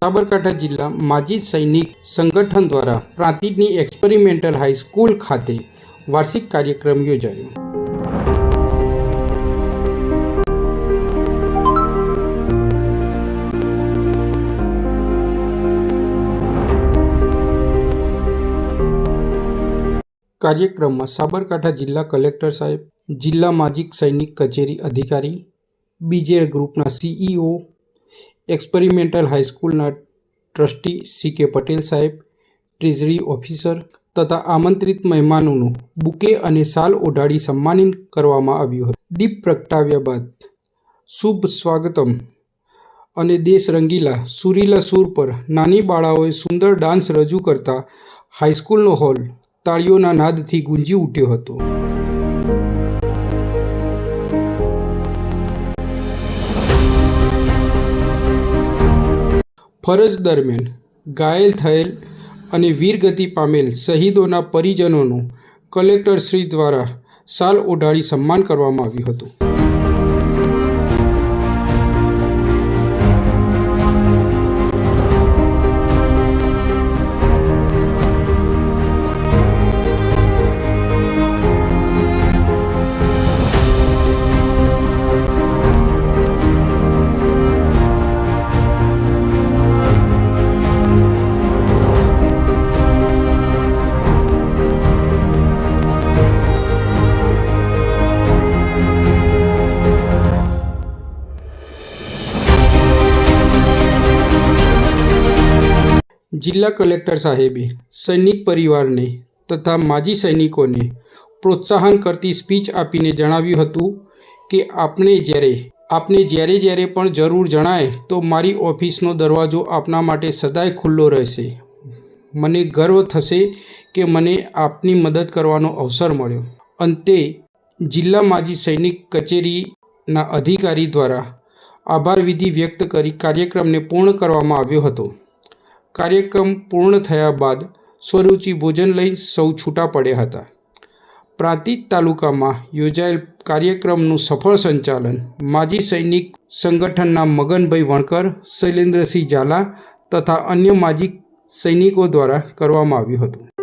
સાબરકાંઠા જિલ્લા માજી સૈનિક સંગઠન દ્વારા પ્રાંતિજની એક્સપેરિમેન્ટલ હાઈસ્કૂલ ખાતે વાર્ષિક કાર્યક્રમ યોજાયો। કાર્યક્રમમાં સાબરકાંઠા જિલ્લા કલેક્ટર સાહેબ, જિલ્લા માજી સૈનિક કચેરી અધિકારી, બીજે ગ્રુપના CEO, એક્સપેરિમેન્ટલ હાઈસ્કૂલના ટ્રસ્ટી CK પટેલ સાહેબ, ટ્રેઝરી ઓફિસર તથા આમંત્રિત મહેમાનોનું બુકે અને શાલ ઓઢાડી સન્માનિત કરવામાં આવ્યું હતું। દીપ પ્રગટાવ્યા બાદ શુભ સ્વાગતમ અને દેશ રંગીલા સુરીલા સૂર પર નાની બાળાઓએ સુંદર ડાન્સ રજૂ કરતા હાઈસ્કૂલનો હોલ તાળીઓના નાદથી ગુંજી ઉઠ્યો હતો। ફરજ દરમિયાન ઘાયલ થયેલ અને વીરગતિ પામેલ શહીદોના પરિજનોનું કલેક્ટર શ્રી દ્વારા શાલ ઓઢાડી સન્માન કરવામાં આવ્યું હતું। જિલ્લા કલેક્ટર સાહેબે સૈનિક પરિવારને તથા માજી સૈનિકોને પ્રોત્સાહન કરતી સ્પીચ આપીને જણાવ્યું હતું કે આપને જ્યારે પણ જરૂર જણાય તો મારી ઓફિસનો દરવાજો આપના માટે સદાય ખુલ્લો રહેશે। મને ગર્વ થશે કે મને આપની મદદ કરવાનો અવસર મળ્યો। અંતે જિલ્લા માજી સૈનિક કચેરીના અધિકારી દ્વારા આભાર વિધિ વ્યક્ત કરી કાર્યક્રમને પૂર્ણ કરવામાં આવ્યો હતો। કાર્યક્રમ પૂર્ણ થયા બાદ સ્વરૂચિ ભોજન લઈ સૌ છૂટા પડ્યા હતા। પ્રાંતિજ તાલુકામાં યોજાયેલ કાર્યક્રમનું સફળ સંચાલન માજી સૈનિક સંગઠનના મગનભાઈ વણકર, શૈલેન્દ્રસિંહ ઝાલા તથા અન્ય માજી સૈનિકો દ્વારા કરવામાં આવ્યું હતું।